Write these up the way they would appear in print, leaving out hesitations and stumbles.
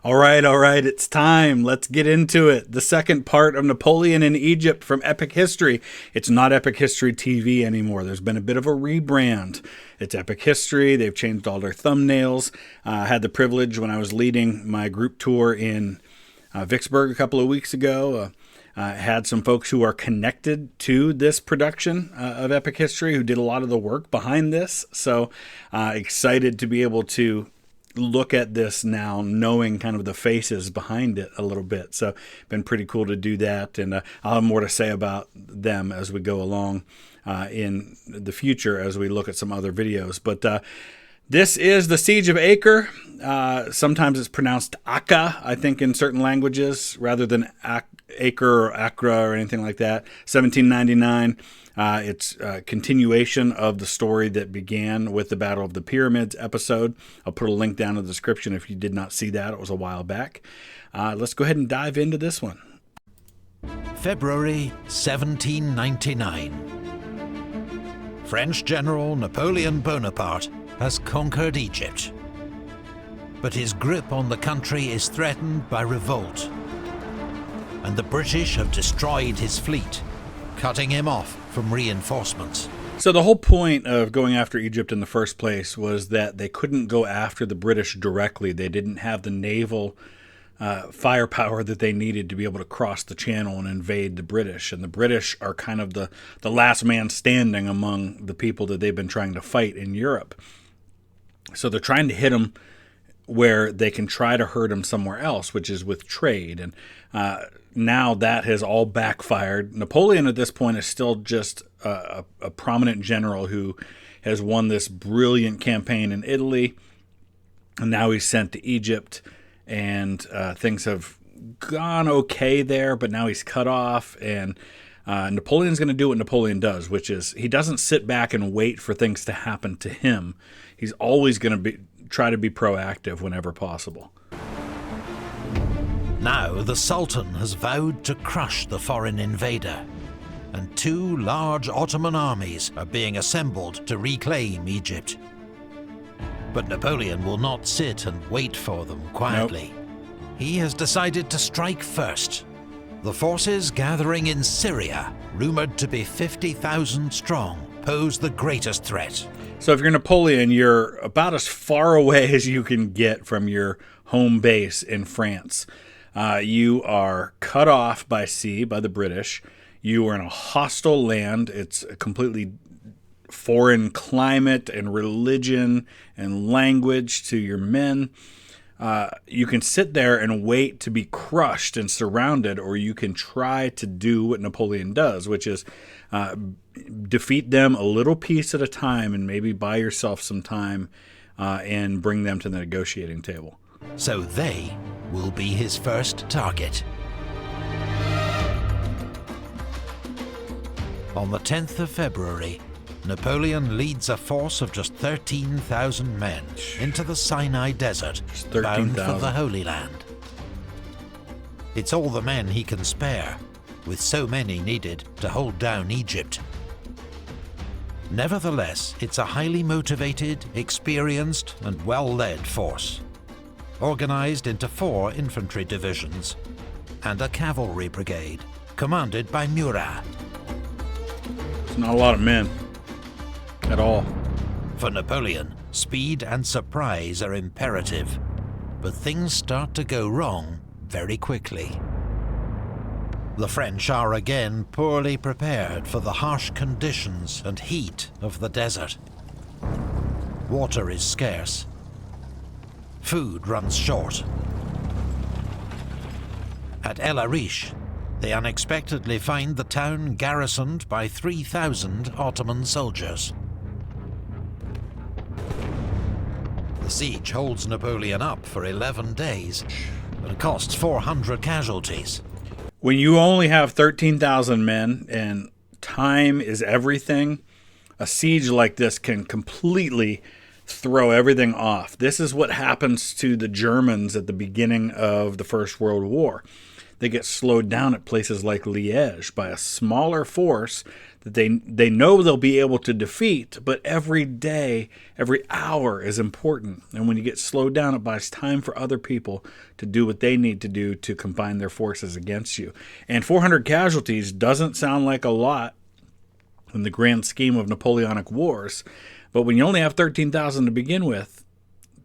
All right, it's time. Let's get into it. The second part of Napoleon in Egypt from Epic History. It's not Epic History TV anymore. There's been a bit of a rebrand. It's Epic History. They've changed all their thumbnails. I had the privilege when I was leading my group tour in Vicksburg a couple of weeks ago. Had some folks who are connected to this production of Epic History who did a lot of the work behind this. So excited to be able to look at this now, knowing kind of the faces behind it a little bit. So been pretty cool to do that. And I'll have more to say about them as we go along in the future as we look at some other videos. But this is the Siege of Acre. Sometimes it's pronounced Acre, I think, in certain languages, rather than Acre or Acre or anything like that. 1799. It's a continuation of the story that began with the Battle of the Pyramids episode. I'll put a link down in the description if you did not see that. It was a while back. Let's go ahead and dive into this one. February 1799. French General Napoleon Bonaparte has conquered Egypt. But his grip on the country is threatened by revolt. And the British have destroyed his fleet, cutting him off from reinforcements. So the whole point of going after Egypt in the first place was that they couldn't go after the British directly. They didn't have the naval firepower that they needed to be able to cross the channel and invade the British. And the British are kind of the last man standing among the people that they've been trying to fight in Europe. So they're trying to hit them where they can try to hurt them somewhere else, which is with trade. And now that has all backfired. Napoleon at this point is still just a prominent general who has won this brilliant campaign in Italy. And now he's sent to Egypt, and things have gone okay there, but now he's cut off. And Napoleon's going to do what Napoleon does, which is he doesn't sit back and wait for things to happen to him. He's always going to try to be proactive whenever possible. Now the Sultan has vowed to crush the foreign invader, and two large Ottoman armies are being assembled to reclaim Egypt. But Napoleon will not sit and wait for them quietly. Nope. He has decided to strike first. The forces gathering in Syria, rumored to be 50,000 strong, pose the greatest threat. So if you're Napoleon, you're about as far away as you can get from your home base in France. You are cut off by sea by the British. You are in a hostile land. It's a completely foreign climate and religion and language to your men. You can sit there and wait to be crushed and surrounded, or you can try to do what Napoleon does, which is defeat them a little piece at a time and maybe buy yourself some time and bring them to the negotiating table. So they will be his first target. On the 10th of February, Napoleon leads a force of just 13,000 men into the Sinai Desert, bound for the Holy Land. It's all the men he can spare, with so many needed to hold down Egypt. Nevertheless, it's a highly motivated, experienced, and well-led force, organized into 4 infantry divisions and a cavalry brigade, commanded by Murat. It's not a lot of men at all. For Napoleon, speed and surprise are imperative, but things start to go wrong very quickly. The French are again poorly prepared for the harsh conditions and heat of the desert. Water is scarce. Food runs short. At El Arish, they unexpectedly find the town garrisoned by 3,000 Ottoman soldiers. The siege holds Napoleon up for 11 days, but costs 400 casualties. When you only have 13,000 men and time is everything, a siege like this can completely throw everything off. This is what happens to the Germans at the beginning of the First World War. they get slowed down at places like Liège by a smaller force that they know they'll be able to defeat, but every day, every hour is important. And when you get slowed down, it buys time for other people to do what they need to do to combine their forces against you. And 400 casualties doesn't sound like a lot in the grand scheme of Napoleonic wars, but when you only have 13,000 to begin with,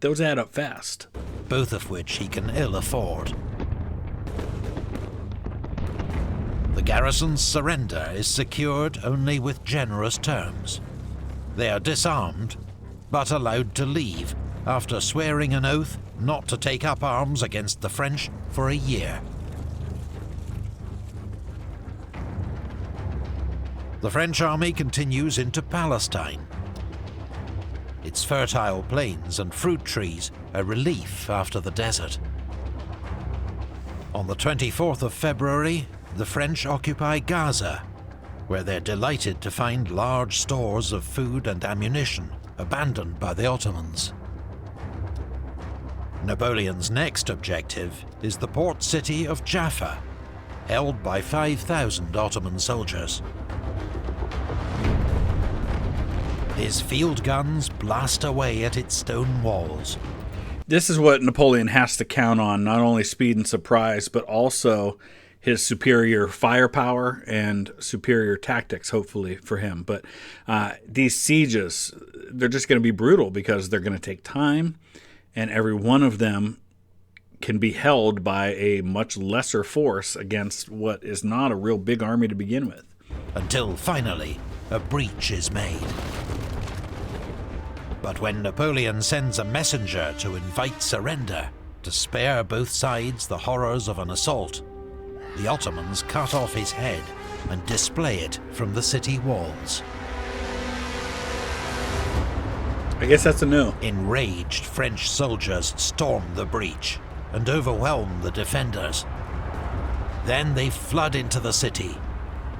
those add up fast. Both of which he can ill afford. The garrison's surrender is secured only with generous terms. They are disarmed, but allowed to leave after swearing an oath not to take up arms against the French for a year. The French army continues into Palestine. Its fertile plains and fruit trees a relief after the desert. On the 24th of February, the French occupy Gaza, where they're delighted to find large stores of food and ammunition abandoned by the Ottomans. Napoleon's next objective is the port city of Jaffa, held by 5,000 Ottoman soldiers. His field guns blast away at its stone walls. This is what Napoleon has to count on, not only speed and surprise, but also his superior firepower and superior tactics, hopefully, for him. But these sieges, they're just going to be brutal because they're going to take time, and every one of them can be held by a much lesser force against what is not a real big army to begin with. Until finally, a breach is made. But when Napoleon sends a messenger to invite surrender, to spare both sides the horrors of an assault, the Ottomans cut off his head and display it from the city walls. I guess that's a no. Enraged French soldiers storm the breach and overwhelm the defenders. Then they flood into the city,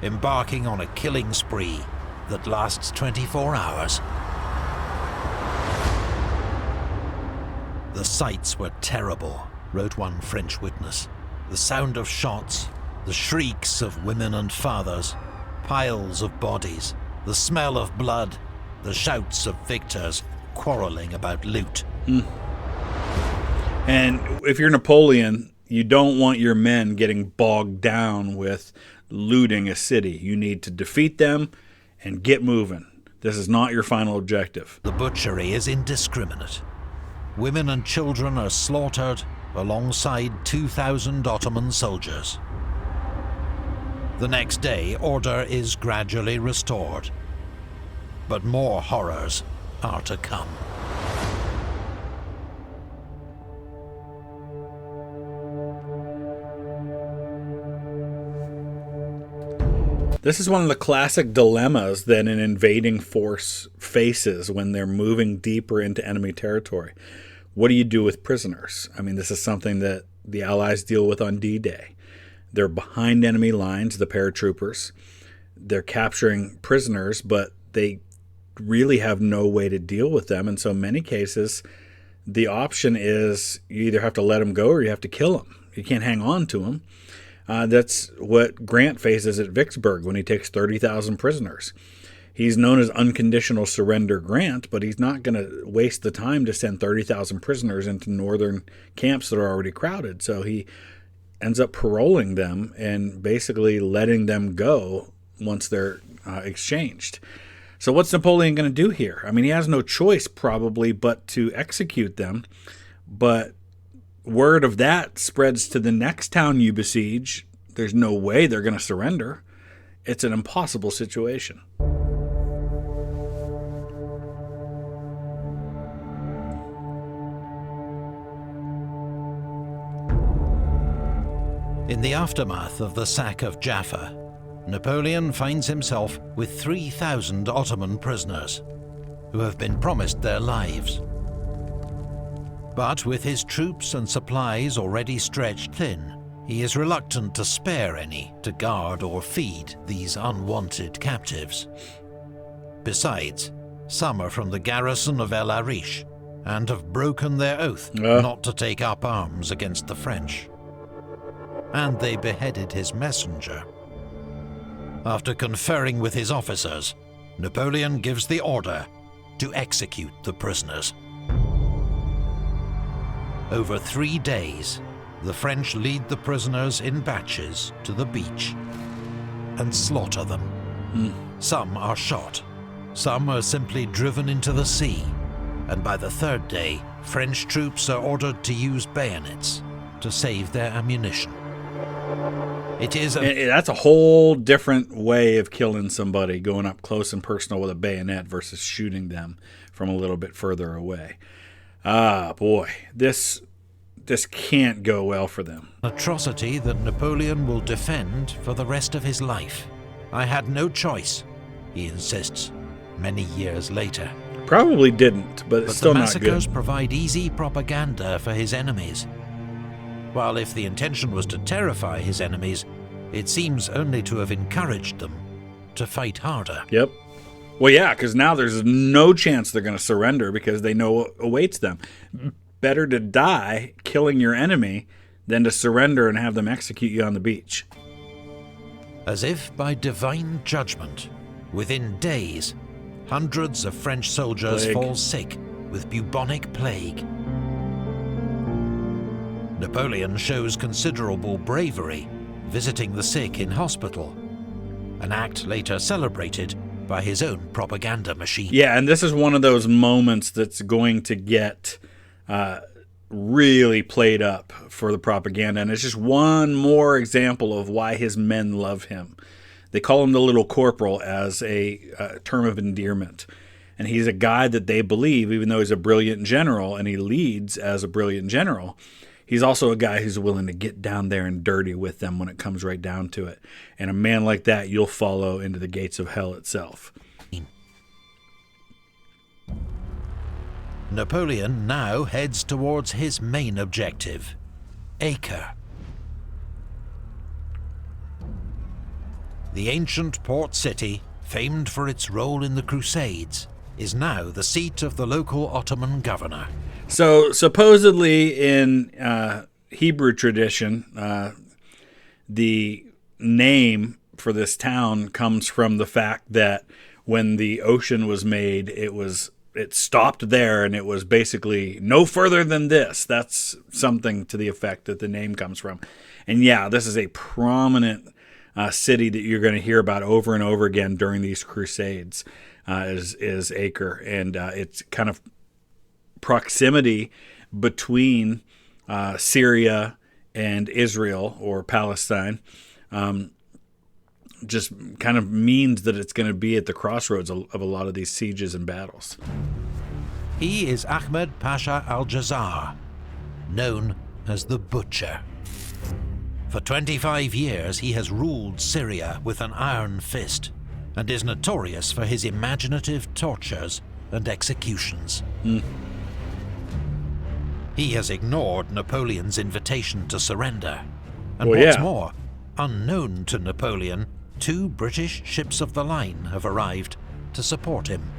embarking on a killing spree that lasts 24 hours. The sights were terrible, wrote one French witness. The sound of shots, the shrieks of women and fathers, piles of bodies, the smell of blood, the shouts of victors quarreling about loot. And if you're Napoleon, you don't want your men getting bogged down with looting a city. You need to defeat them and get moving. This is not your final objective. The butchery is indiscriminate. Women and children are slaughtered alongside 2,000 Ottoman soldiers. The next day, order is gradually restored. But more horrors are to come. This is one of the classic dilemmas that an invading force faces when they're moving deeper into enemy territory. What do you do with prisoners? I mean, this is something that the Allies deal with on D-Day. They're behind enemy lines, the paratroopers. They're capturing prisoners, but they really have no way to deal with them. And so in many cases, the option is you either have to let them go or you have to kill them. You can't hang on to them. That's what Grant faces at Vicksburg when he takes 30,000 prisoners. He's known as unconditional surrender Grant, but he's not going to waste the time to send 30,000 prisoners into northern camps that are already crowded. So he ends up paroling them and basically letting them go once they're exchanged. So what's Napoleon going to do here? I mean, he has no choice probably but to execute them, but word of that spreads to the next town you besiege. There's no way they're going to surrender. It's an impossible situation. In the aftermath of the sack of Jaffa, Napoleon finds himself with 3,000 Ottoman prisoners who have been promised their lives. But with his troops and supplies already stretched thin, he is reluctant to spare any to guard or feed these unwanted captives. Besides, some are from the garrison of El Arish and have broken their oath not to take up arms against the French. and they beheaded his messenger. After conferring with his officers, Napoleon gives the order to execute the prisoners. Over 3 days, the French lead the prisoners in batches to the beach and slaughter them. Some are shot, some are simply driven into the sea, and by the 3rd day, French troops are ordered to use bayonets to save their ammunition. That's a whole different way of killing somebody, going up close and personal with a bayonet versus shooting them from a little bit further away. Boy, this can't go well for them. Atrocity that Napoleon will defend for the rest of his life. I had no choice, he insists, many years later. Probably didn't, but it's still the not good. massacres provide easy propaganda for his enemies. While if the intention was to terrify his enemies, it seems only to have encouraged them to fight harder. Yep. Well, yeah, because now there's no chance they're going to surrender because they know what awaits them. Better to die killing your enemy than to surrender and have them execute you on the beach. As if by divine judgment, within days, hundreds of French soldiers fall sick with bubonic plague. Napoleon shows considerable bravery, visiting the sick in hospital, an act later celebrated by his own propaganda machine. Yeah, and this is one of those moments that's going to get really played up for the propaganda, and it's just one more example of why his men love him. They call him the Little Corporal as a term of endearment, and he's a guy that they believe, even though he's a brilliant general and he leads as a brilliant general, he's also a guy who's willing to get down there and dirty with them when it comes right down to it. And a man like that, you'll follow into the gates of hell itself. Napoleon now heads towards his main objective, Acre. The ancient port city, famed for its role in the Crusades, is now the seat of the local Ottoman governor. So supposedly in Hebrew tradition, the name for this town comes from the fact that when the ocean was made, it stopped there, and it was basically no further than this. That's something to the effect that the name comes from. And yeah, this is a prominent city that you're going to hear about over and over again during these crusades, is Acre. And it's kind of proximity between Syria and Israel, or Palestine, just kind of means that it's going to be at the crossroads of a lot of these sieges and battles. He is Ahmed Pasha al-Jazar, known as the Butcher. For 25 years, he has ruled Syria with an iron fist and is notorious for his imaginative tortures and executions. He has ignored Napoleon's invitation to surrender. And what's more, unknown to Napoleon, 2 British ships of the line have arrived to support him.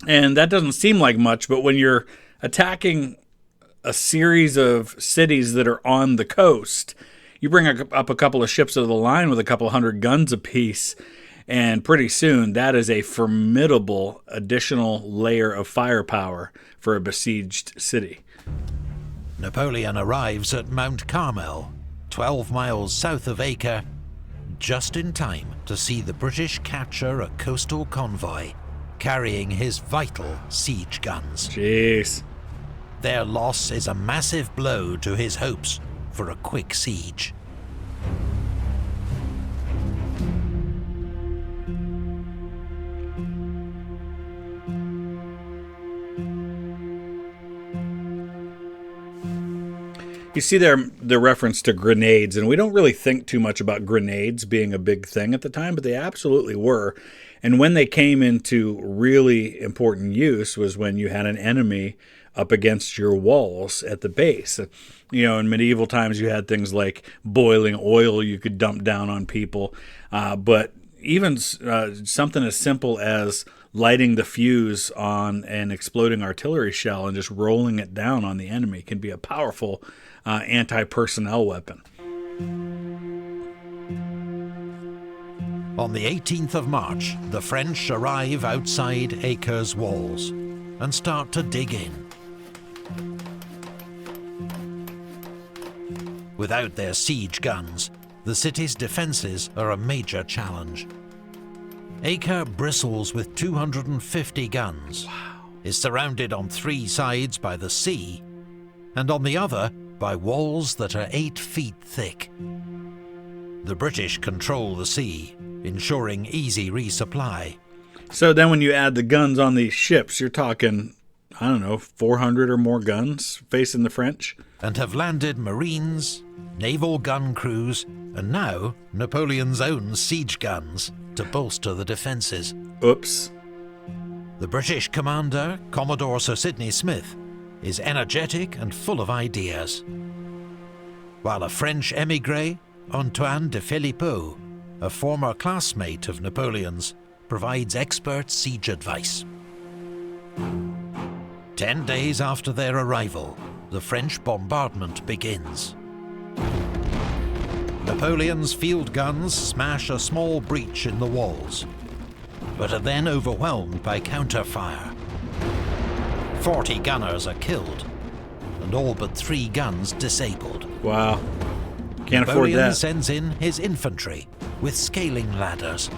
And that doesn't seem like much, but when you're attacking a series of cities that are on the coast, you bring up a couple of ships of the line with a couple hundred guns apiece, and pretty soon that is a formidable additional layer of firepower for a besieged city. Napoleon arrives at Mount Carmel, 12 miles south of Acre, just in time to see the British capture a coastal convoy carrying his vital siege guns. Jeez. Their loss is a massive blow to his hopes for a quick siege. You see there the reference to grenades, and we don't really think too much about grenades being a big thing at the time, but they absolutely were. And when they came into really important use was when you had an enemy up against your walls at the base. You know, in medieval times you had things like boiling oil you could dump down on people, but even something as simple as lighting the fuse on an exploding artillery shell and just rolling it down on the enemy can be a powerful anti-personnel weapon. On the 18th of March, the French arrive outside Acre's walls and start to dig in. Without their siege guns, the city's defences are a major challenge. Acre bristles with 250 guns, is surrounded on 3 sides by the sea, and on the other by walls that are 8 feet thick. The British control the sea, ensuring easy resupply. So then when you add the guns on these ships, you're talking, 400 or more guns facing the French. And have landed Marines, naval gun crews, and now Napoleon's own siege guns to bolster the defences. Oops. The British commander, Commodore Sir Sidney Smith, is energetic and full of ideas. While a French émigré, Antoine de Philippot, a former classmate of Napoleon's, provides expert siege advice. 10 days after their arrival, the French bombardment begins. Napoleon's field guns smash a small breach in the walls, but are then overwhelmed by counter-fire. 40 gunners are killed, and all but 3 guns disabled. Wow. Can't afford Napoleon that. sends in his infantry with scaling ladders.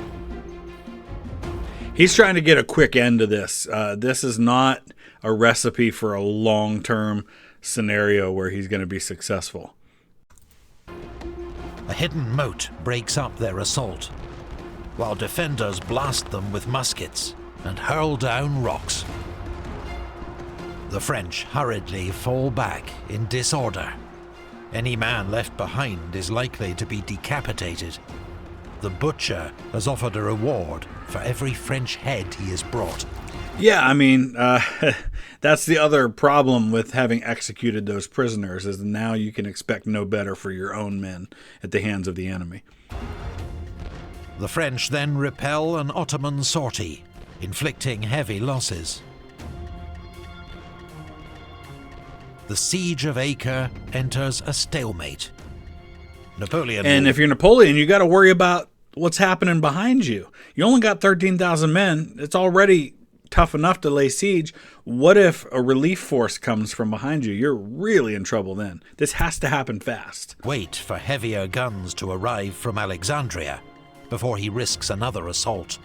He's trying to get a quick end to this. This is not a recipe for a long-term scenario where he's going to be successful. A hidden moat breaks up their assault, while defenders blast them with muskets and hurl down rocks. The French hurriedly fall back in disorder. Any man left behind is likely to be decapitated. The butcher has offered a reward for every French head he has brought. Yeah, that's the other problem with having executed those prisoners, is now you can expect no better for your own men at the hands of the enemy. The French then repel an Ottoman sortie, inflicting heavy losses. The siege of Acre enters a stalemate. Napoleon... And if you're Napoleon, you got to worry about what's happening behind you. You only got 13,000 men. It's already tough enough to lay siege. What if a relief force comes from behind you? You're really in trouble then. This has to happen fast. wait for heavier guns to arrive from Alexandria before he risks another assault.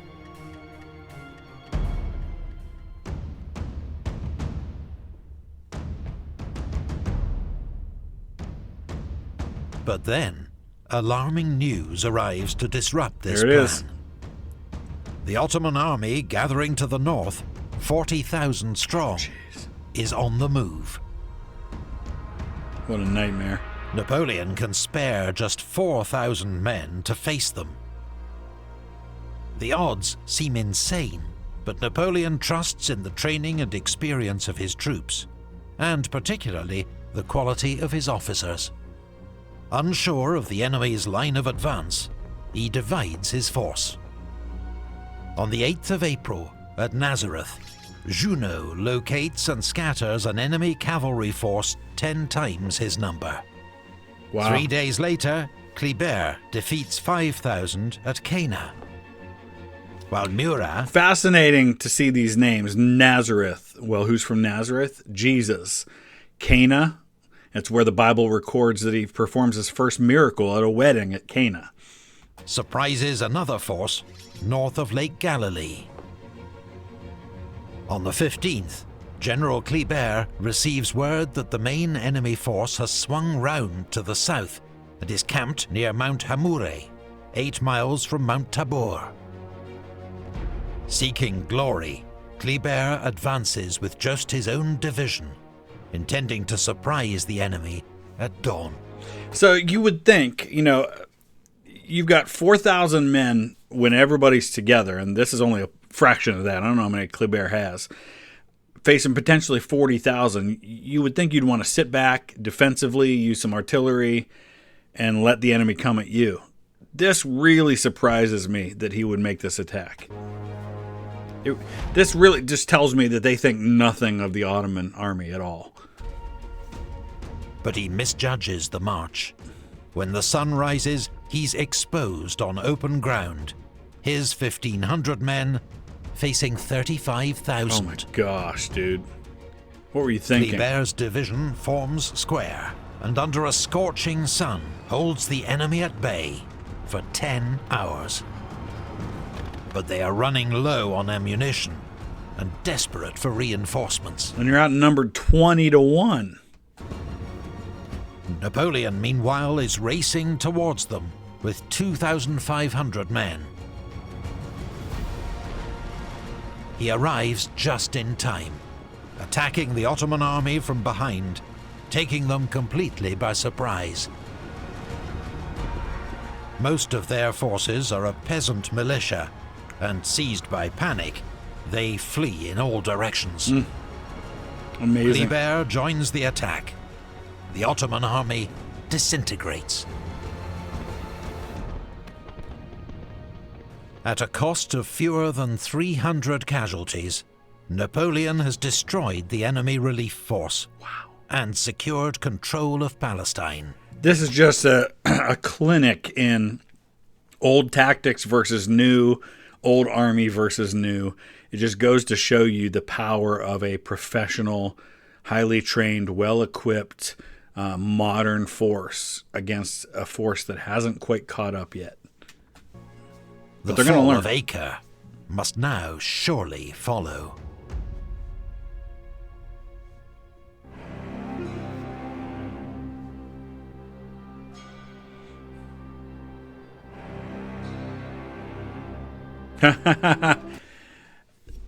But then, alarming news arrives to disrupt this There it plan. is. The Ottoman army gathering to the north, 40,000 strong, is on the move. What a nightmare. Napoleon can spare just 4,000 men to face them. The odds seem insane, but Napoleon trusts in the training and experience of his troops, and particularly the quality of his officers. Unsure of the enemy's line of advance, he divides his force. On the 8th of April, at Nazareth, Junot locates and scatters an enemy cavalry force 10 times his number. Wow. 3 days later, Kleber defeats 5,000 at Cana. While Murat... Fascinating to see these names. Nazareth. Well, who's from Nazareth? Jesus. Cana. It's where the Bible records that he performs his first miracle at a wedding at Cana. surprises another force north of Lake Galilee. On the 15th, General Kleber receives word that the main enemy force has swung round to the south and is camped near Mount Hamure, 8 miles from Mount Tabor. Seeking glory, Kleber advances with just his own division, intending to surprise the enemy at dawn. So you would think, you've got 4,000 men when everybody's together, and this is only a fraction of that. I don't know how many Kleber has. Facing potentially 40,000, you would think you'd want to sit back defensively, use some artillery, and let the enemy come at you. This really surprises me that he would make this attack. This really just tells me that they think nothing of the Ottoman army at all. But he misjudges the march. When the sun rises, he's exposed on open ground. His 1,500 men facing 35,000. Oh my gosh, dude. What were you thinking? Kleber's division forms square, and under a scorching sun holds the enemy at bay for 10 hours. But they are running low on ammunition and desperate for reinforcements. And you're outnumbered 20-1. Napoleon, meanwhile, is racing towards them with 2,500 men. He arrives just in time, attacking the Ottoman army from behind, taking them completely by surprise. Most of their forces are a peasant militia, and seized by panic, they flee in all directions. Amazing. Kleber joins the attack. The Ottoman army disintegrates. At a cost of fewer than 300 casualties, Napoleon has destroyed the enemy relief force. Wow. And secured control of Palestine. This is just a clinic in old tactics versus new, old army versus new. It just goes to show you the power of a professional, highly trained, well-equipped, modern force against a force that hasn't quite caught up yet. But The they're going to fall learn. of Acre must now surely follow.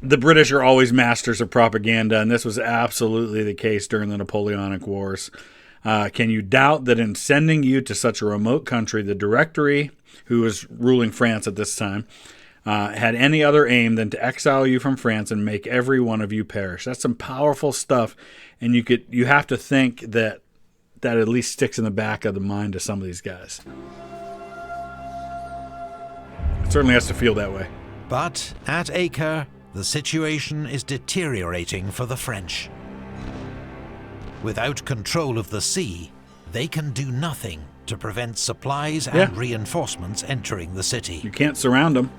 The British are always masters of propaganda, and this was absolutely the case during the Napoleonic Wars. Can you doubt that in sending you to such a remote country, the Directory, who was ruling France at this time, had any other aim than to exile you from France and make every one of you perish? That's some powerful stuff, and you have to think that at least sticks in the back of the mind of some of these guys. It certainly has to feel that way. But at Acre, the situation is deteriorating for the French. Without control of the sea, they can do nothing to prevent supplies and reinforcements entering the city. You can't surround them.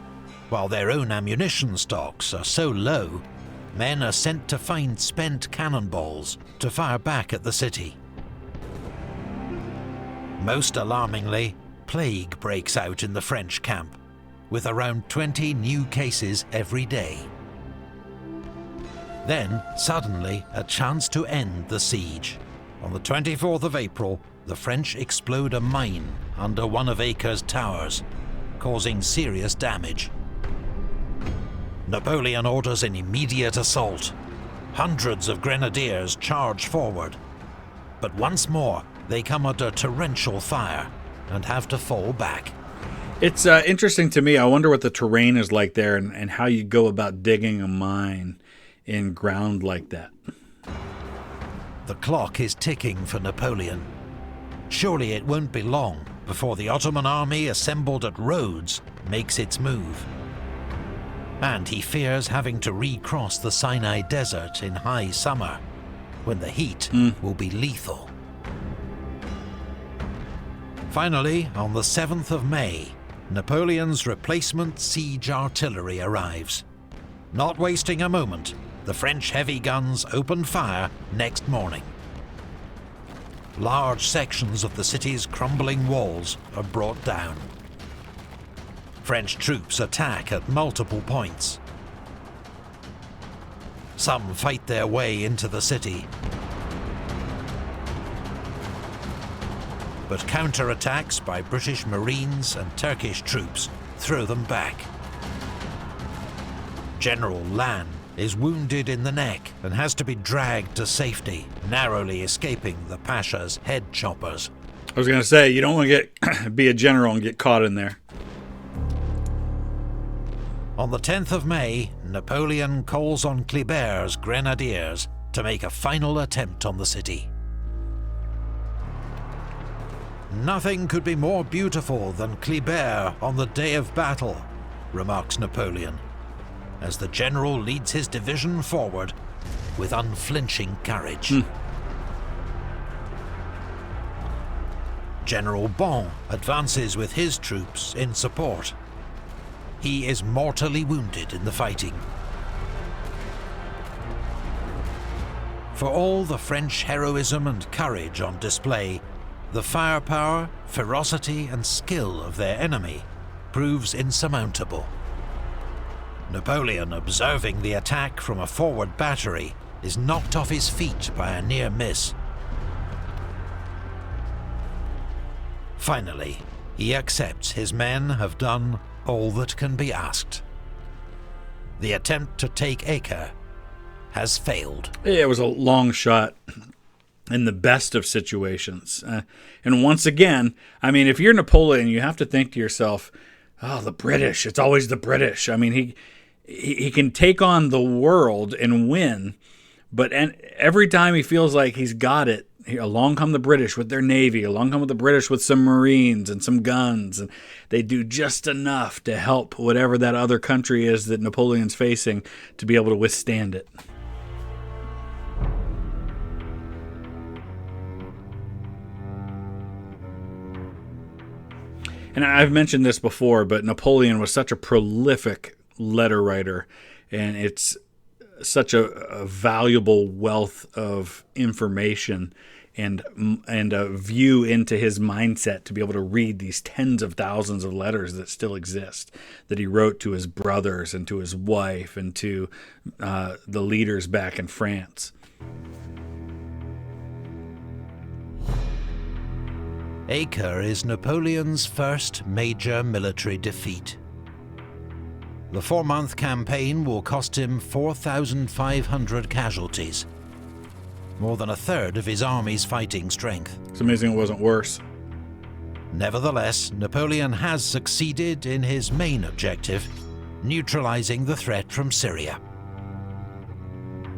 While their own ammunition stocks are so low, men are sent to find spent cannonballs to fire back at the city. Most alarmingly, plague breaks out in the French camp, with around 20 new cases every day. Then, suddenly, a chance to end the siege. On the 24th of April, the French explode a mine under one of Acre's towers, causing serious damage. Napoleon orders an immediate assault. Hundreds of grenadiers charge forward. But once more, they come under torrential fire and have to fall back. It's interesting to me. I wonder what the terrain is like there and how you go about digging a mine in ground like that. The clock is ticking for Napoleon. Surely it won't be long before the Ottoman army assembled at Rhodes makes its move. And he fears having to recross the Sinai Desert in high summer, when the heat will be lethal. Finally, on the 7th of May, Napoleon's replacement siege artillery arrives. Not wasting a moment, the French heavy guns opened fire next morning. Large sections of the city's crumbling walls are brought down. French troops attack at multiple points. Some fight their way into the city. But counterattacks by British Marines and Turkish troops throw them back. General Lannes is wounded in the neck and has to be dragged to safety, narrowly escaping the Pasha's head choppers. I was going to say, you don't want to be a general and get caught in there. On the 10th of May, Napoleon calls on Kleber's grenadiers to make a final attempt on the city. Nothing could be more beautiful than Kleber on the day of battle, remarks Napoleon. as the general leads his division forward with unflinching courage. General Bon advances with his troops in support. He is mortally wounded in the fighting. For all the French heroism and courage on display, the firepower, ferocity and skill of their enemy proves insurmountable. Napoleon, observing the attack from a forward battery, is knocked off his feet by a near miss. Finally, he accepts his men have done all that can be asked. The attempt to take Acre has failed. It was a long shot in the best of situations. And once again, I mean, if you're Napoleon, you have to think to yourself, oh, the British, it's always the British. I mean, he can take on the world and win, but every time he feels like he's got it, along come the British with their navy, along come the British with some marines and some guns, and they do just enough to help whatever that other country is that Napoleon's facing to be able to withstand it. And I've mentioned this before, but Napoleon was such a prolific letter writer, and it's such a valuable wealth of information and a view into his mindset to be able to read these tens of thousands of letters that still exist, that he wrote to his brothers and to his wife and to the leaders back in France. Acre is Napoleon's first major military defeat. The 4-month campaign will cost him 4,500 casualties, more than a third of his army's fighting strength. It's amazing it wasn't worse. Nevertheless, Napoleon has succeeded in his main objective, neutralizing the threat from Syria.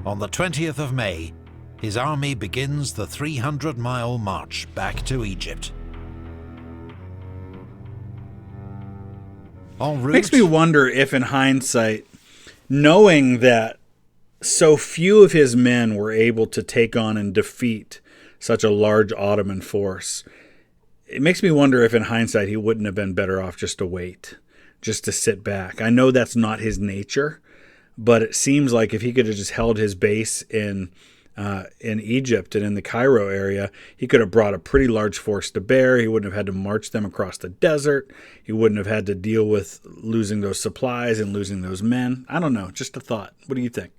On the 20th of May, his army begins the 300-mile march back to Egypt. En route, Makes me wonder if, in hindsight, knowing that so few of his men were able to take on and defeat such a large Ottoman force, it makes me wonder if, in hindsight, he wouldn't have been better off just to wait, just to sit back. I know that's not his nature, but it seems like if he could have just held his base in Egypt and in the Cairo area, he could have brought a pretty large force to bear. He wouldn't have had to march them across the desert. He wouldn't have had to deal with losing those supplies and losing those men. I don't know, just a thought. What do you think?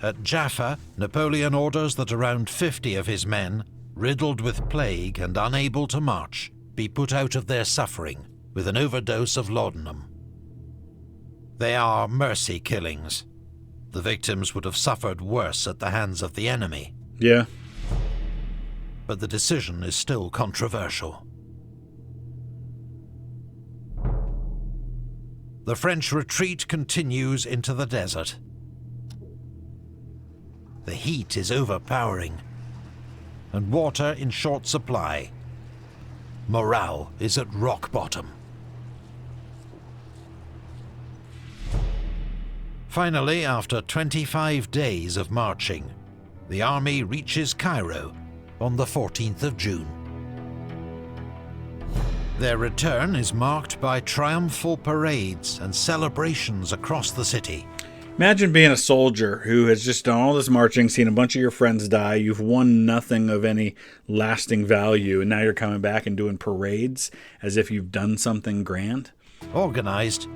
At Jaffa, Napoleon orders that around 50 of his men, riddled with plague and unable to march, be put out of their suffering with an overdose of laudanum. They are mercy killings. The victims would have suffered worse at the hands of the enemy. Yeah. But the decision is still controversial. The French retreat continues into the desert. The heat is overpowering, and water in short supply. Morale is at rock bottom. Finally, after 25 days of marching, the army reaches Cairo on the 14th of June. Their return is marked by triumphal parades and celebrations across the city. Imagine being a soldier who has just done all this marching, seen a bunch of your friends die, you've won nothing of any lasting value, and now you're coming back and doing parades as if you've done something grand. Organized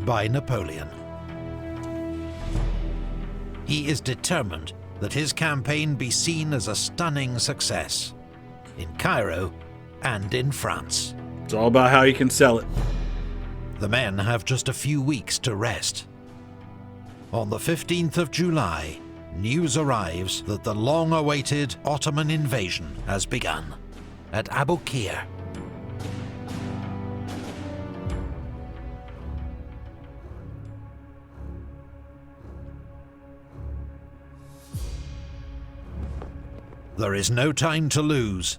by Napoleon. He is determined that his campaign be seen as a stunning success in Cairo and in France. It's all about how you can sell it. The men have just a few weeks to rest. On the 15th of July, news arrives that the long-awaited Ottoman invasion has begun at Abukir. There is no time to lose.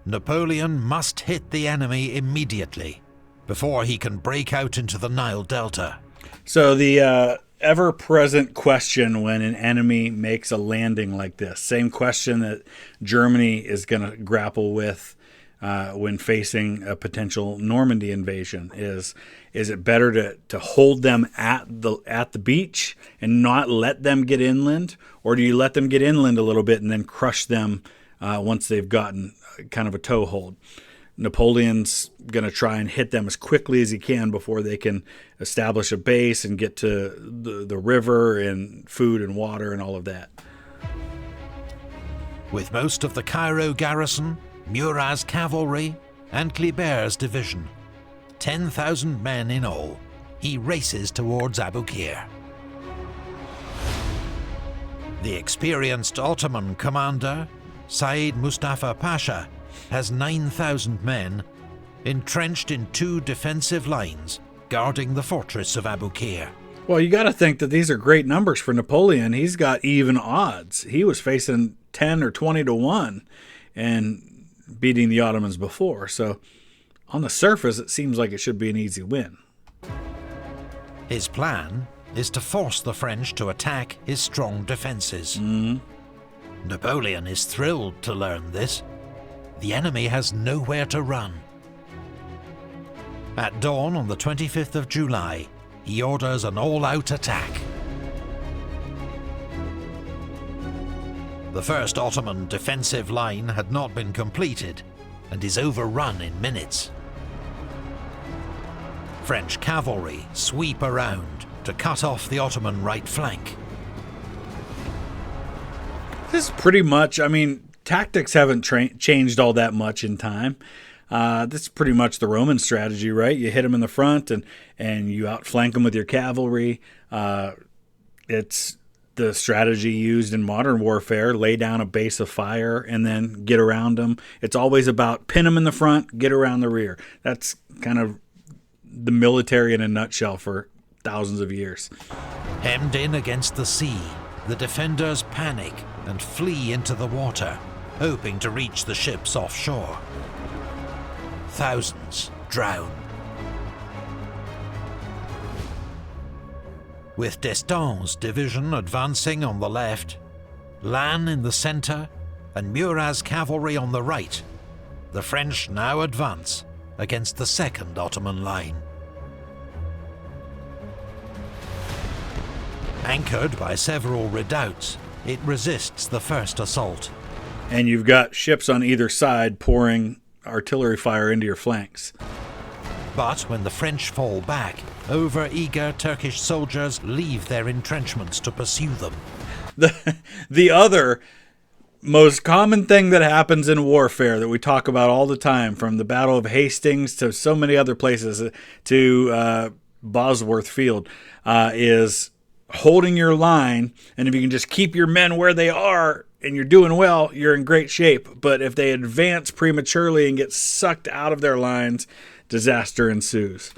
Napoleon must hit the enemy immediately before he can break out into the Nile Delta. So the ever-present question when an enemy makes a landing like this. Same question that Germany is going to grapple with when facing a potential Normandy invasion. Is it better to hold them at the beach and not let them get inland, or do you let them get inland a little bit and then crush them once they've gotten kind of a toehold? Napoleon's going to try and hit them as quickly as he can before they can establish a base and get to the river and food and water and all of that. With most of the Cairo garrison, Murat's cavalry, and Kleber's division, 10,000 men in all, he races towards Aboukir. The experienced Ottoman commander, Said Mustafa Pasha, has 9,000 men entrenched in 2 defensive lines guarding the fortress of Aboukir. Well, you got to think that these are great numbers for Napoleon. He's got even odds. He was facing 10 or 20 to 1 and beating the Ottomans before. So on the surface, it seems like it should be an easy win. His plan is to force the French to attack his strong defenses. Napoleon is thrilled to learn this. The enemy has nowhere to run. At dawn on the 25th of July, he orders an all-out attack. The first Ottoman defensive line had not been completed and is overrun in minutes. French cavalry sweep around to cut off the Ottoman right flank. This is pretty much, tactics haven't changed all that much in time. This is pretty much the Roman strategy, right? You hit them in the front and you outflank them with your cavalry. It's the strategy used in modern warfare: lay down a base of fire and then get around them. It's always about pin them in the front, get around the rear. That's kind of the military in a nutshell for thousands of years. Hemmed in against the sea, the defenders panic and flee into the water, hoping to reach the ships offshore. Thousands drown. With D'Estaing's division advancing on the left, Lannes in the centre, and Murat's cavalry on the right, the French now advance against the second Ottoman line. Anchored by several redoubts, it resists the first assault. And you've got ships on either side pouring artillery fire into your flanks. But when the French fall back, over-eager Turkish soldiers leave their entrenchments to pursue them. The other most common thing that happens in warfare that we talk about all the time, from the Battle of Hastings to so many other places, to Bosworth Field, is holding your line, and if you can just keep your men where they are and you're doing well, you're in great shape. But if they advance prematurely and get sucked out of their lines, disaster ensues.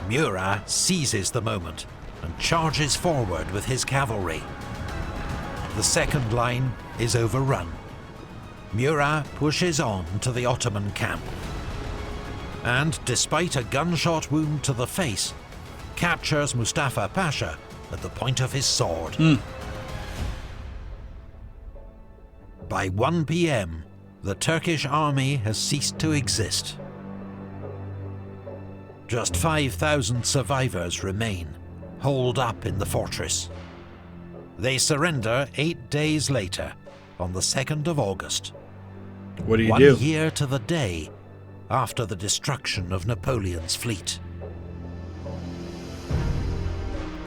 Murat seizes the moment and charges forward with his cavalry. The second line is overrun. Murat pushes on to the Ottoman camp, and despite a gunshot wound to the face, captures Mustafa Pasha at the point of his sword. By 1 p.m, the Turkish army has ceased to exist. Just 5,000 survivors remain, holed up in the fortress. They surrender 8 days later, on the 2nd of August. What do you do? 1 year to the day after the destruction of Napoleon's fleet.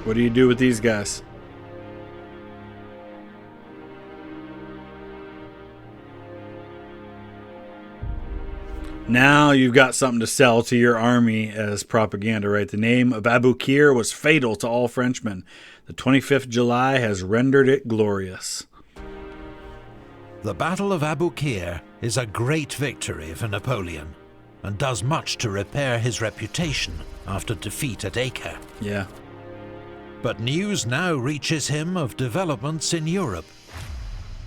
What do you do with these guys? Now you've got something to sell to your army as propaganda, right? The name of Aboukir was fatal to all Frenchmen. The 25th July has rendered it glorious. The Battle of Aboukir is a great victory for Napoleon, and does much to repair his reputation after defeat at Acre. Yeah. But news now reaches him of developments in Europe.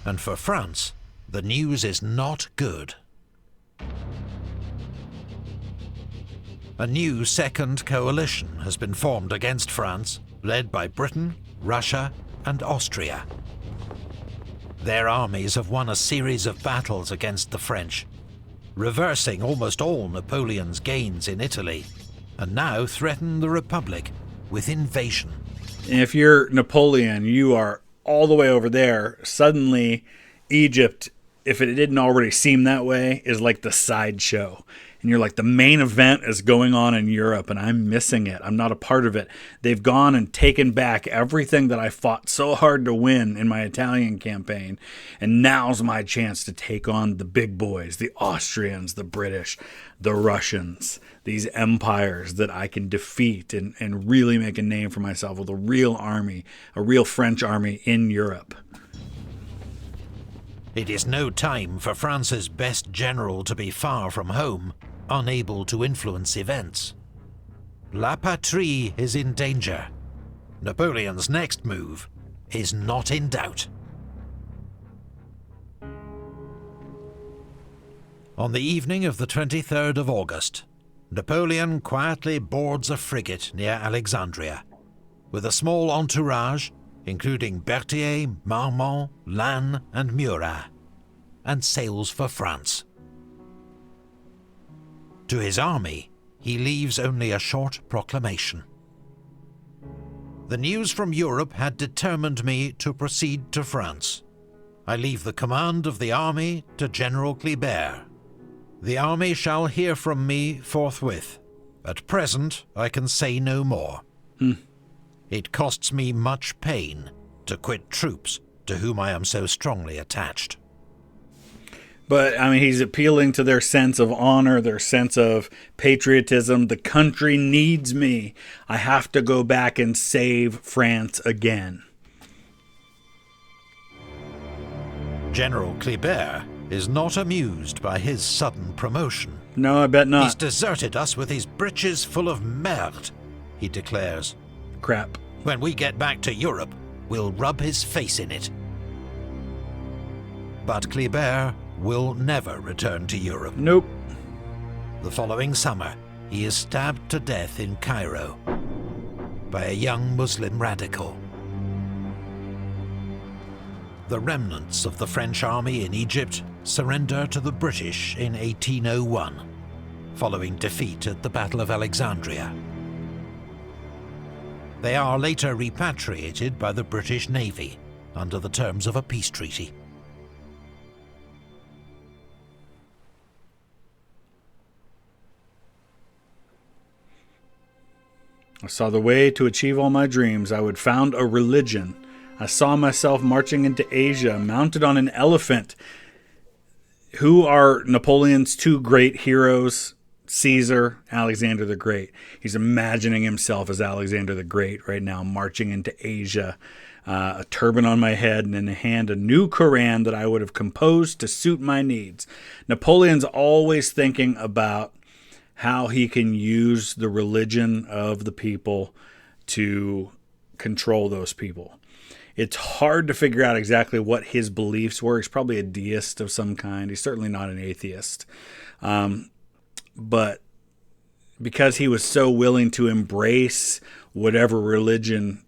And for France, the news is not good. A new second coalition has been formed against France, led by Britain, Russia, and Austria. Their armies have won a series of battles against the French, reversing almost all Napoleon's gains in Italy, and now threaten the Republic with invasion. If you're Napoleon, you are all the way over there. Suddenly, Egypt, if it didn't already seem that way, is like the sideshow. And you're like, the main event is going on in Europe, and I'm missing it. I'm not a part of it. They've gone and taken back everything that I fought so hard to win in my Italian campaign. And now's my chance to take on the big boys, the Austrians, the British, the Russians, these empires that I can defeat and really make a name for myself with a real army, a real French army in Europe. It is no time for France's best general to be far from home, unable to influence events. La Patrie is in danger. Napoleon's next move is not in doubt. On the evening of the 23rd of August, Napoleon quietly boards a frigate near Alexandria, with a small entourage, including Berthier, Marmont, Lannes, and Murat, and sails for France. To his army, he leaves only a short proclamation. The news from Europe had determined me to proceed to France. I leave the command of the army to General Kleber. The army shall hear from me forthwith. At present, I can say no more. It costs me much pain to quit troops to whom I am so strongly attached. But, I mean, he's appealing to their sense of honor, their sense of patriotism. The country needs me. I have to go back and save France again. General Kleber is not amused by his sudden promotion. No, I bet not. He's deserted us with his breeches full of merde, he declares. Crap. When we get back to Europe, we'll rub his face in it. But Kleber will never return to Europe. Nope. The following summer, he is stabbed to death in Cairo by a young Muslim radical. The remnants of the French army in Egypt surrender to the British in 1801, following defeat at the Battle of Alexandria. They are later repatriated by the British Navy under the terms of a peace treaty. I saw the way to achieve all my dreams. I would found a religion. I saw myself marching into Asia, mounted on an elephant. Who are Napoleon's two great heroes? Caesar, Alexander the Great. He's imagining himself as Alexander the Great right now, marching into Asia. A turban on my head, and in the hand a new Quran that I would have composed to suit my needs. Napoleon's always thinking about how he can use the religion of the people to control those people. It's hard to figure out exactly what his beliefs were. He's probably a deist of some kind. He's certainly not an atheist. But because he was so willing to embrace whatever religion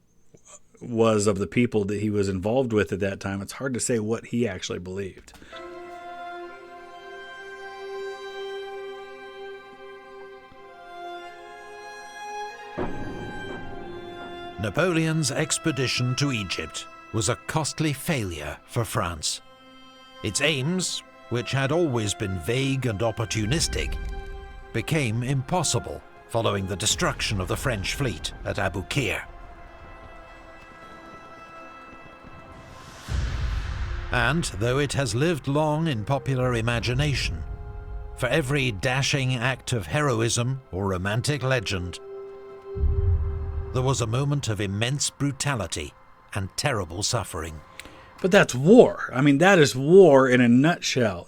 was of the people that he was involved with at that time, it's hard to say what he actually believed. Napoleon's expedition to Egypt was a costly failure for France. Its aims, which had always been vague and opportunistic, became impossible following the destruction of the French fleet at Abu Qir. And though it has lived long in popular imagination, for every dashing act of heroism or romantic legend, there was a moment of immense brutality and terrible suffering. But that's war. I mean, that is war in a nutshell.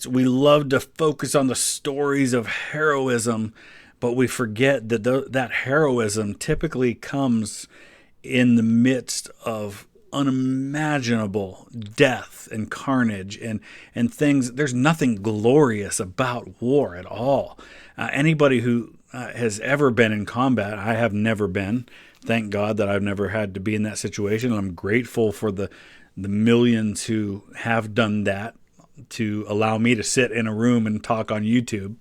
We love to focus on the stories of heroism, but we forget that that heroism typically comes in the midst of unimaginable death and carnage and things. There's nothing glorious about war at all. Anybody who has ever been in combat, I have never been, thank God that I've never had to be in that situation. I'm grateful for the millions who have done that to allow me to sit in a room and talk on YouTube.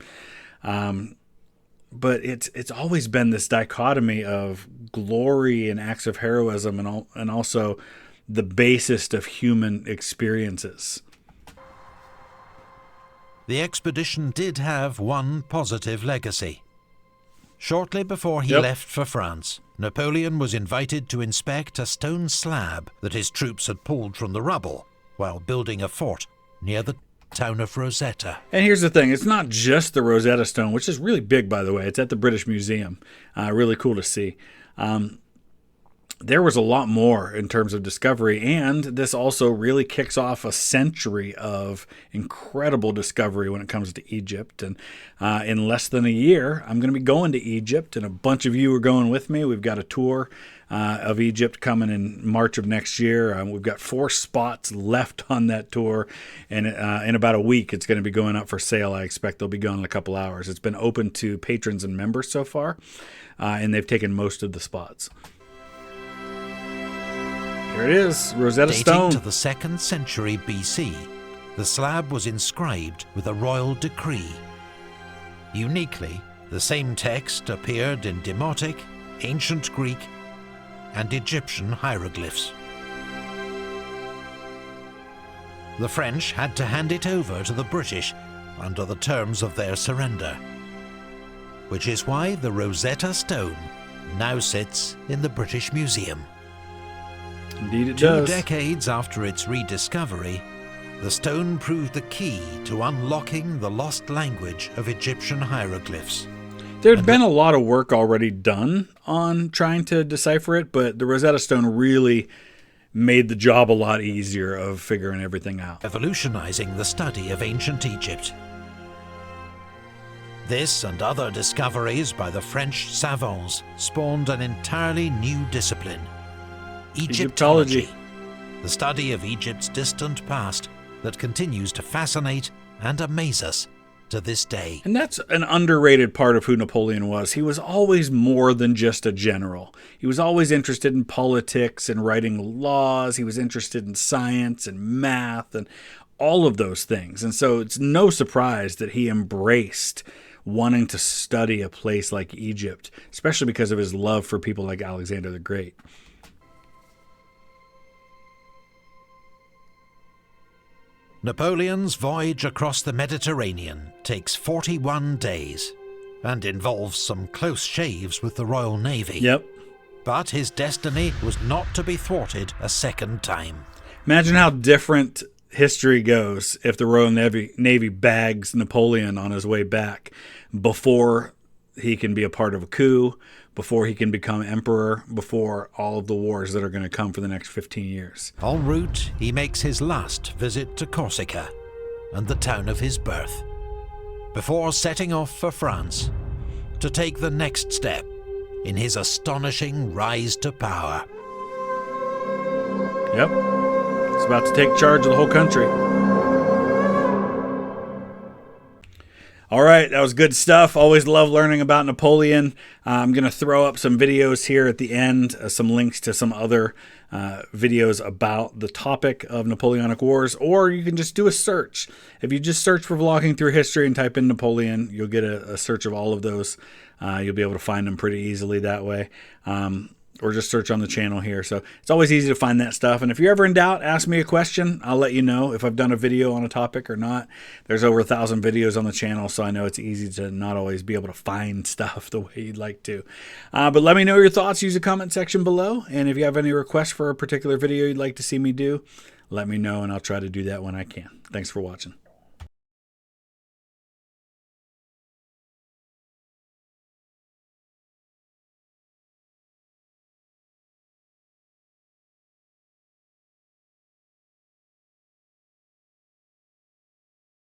But it's always been this dichotomy of glory and acts of heroism and also the basest of human experiences. The expedition did have one positive legacy. Shortly before he Yep. left for France, Napoleon was invited to inspect a stone slab that his troops had pulled from the rubble while building a fort near the town of Rosetta. And here's the thing, it's not just the Rosetta Stone, which is really big, by the way. It's at the British Museum. Really cool to see. There was a lot more in terms of discovery, and this also really kicks off a century of incredible discovery when it comes to Egypt. And in less than a year, I'm going to be going to Egypt, and a bunch of you are going with me. We've got a tour of Egypt coming in March of next year. We've got 4 spots left on that tour, and in about a week, it's going to be going up for sale. I expect they'll be gone in a couple hours. It's been open to patrons and members so far, and they've taken most of the spots. Here it is, Rosetta Stone. Dating to the 2nd century BC, the slab was inscribed with a royal decree. Uniquely, the same text appeared in Demotic, Ancient Greek, and Egyptian hieroglyphs. The French had to hand it over to the British under the terms of their surrender, which is why the Rosetta Stone now sits in the British Museum. Indeed it 2 does. decades after its rediscovery, the stone proved the key to unlocking the lost language of Egyptian hieroglyphs. There'd been a lot of work already done on trying to decipher it, but the Rosetta Stone really made the job a lot easier of figuring everything out. Revolutionizing the study of ancient Egypt. This and other discoveries by the French savants spawned an entirely new discipline: Egyptology, the study of Egypt's distant past that continues to fascinate and amaze us to this day. And that's an underrated part of who Napoleon was. He was always more than just a general. He was always interested in politics and writing laws. He was interested in science and math and all of those things. And so it's no surprise that he embraced wanting to study a place like Egypt, especially because of his love for people like Alexander the Great. Napoleon's voyage across the Mediterranean takes 41 days and involves some close shaves with the Royal Navy. Yep. But his destiny was not to be thwarted a second time. Imagine how different history goes if the Royal Navy bags Napoleon on his way back before he can be a part of a coup, before he can become emperor, before all of the wars that are going to come for the next 15 years. En route, he makes his last visit to Corsica and the town of his birth, before setting off for France to take the next step in his astonishing rise to power. Yep. He's about to take charge of the whole country. All right, that was good stuff. Always love learning about Napoleon. I'm going to throw up some videos here at the end, some links to some other videos about the topic of Napoleonic Wars, or you can just do a search. If you just search for Vlogging Through History and type in Napoleon, you'll get a search of all of those. You'll be able to find them pretty easily that way. Or just search on the channel here. So it's always easy to find that stuff. And if you're ever in doubt, ask me a question. I'll let you know if I've done a video on a topic or not. There's over 1,000 videos on the channel, so I know it's easy to not always be able to find stuff the way you'd like to. But let me know your thoughts. Use the comment section below. And if you have any requests for a particular video you'd like to see me do, let me know, and I'll try to do that when I can. Thanks for watching.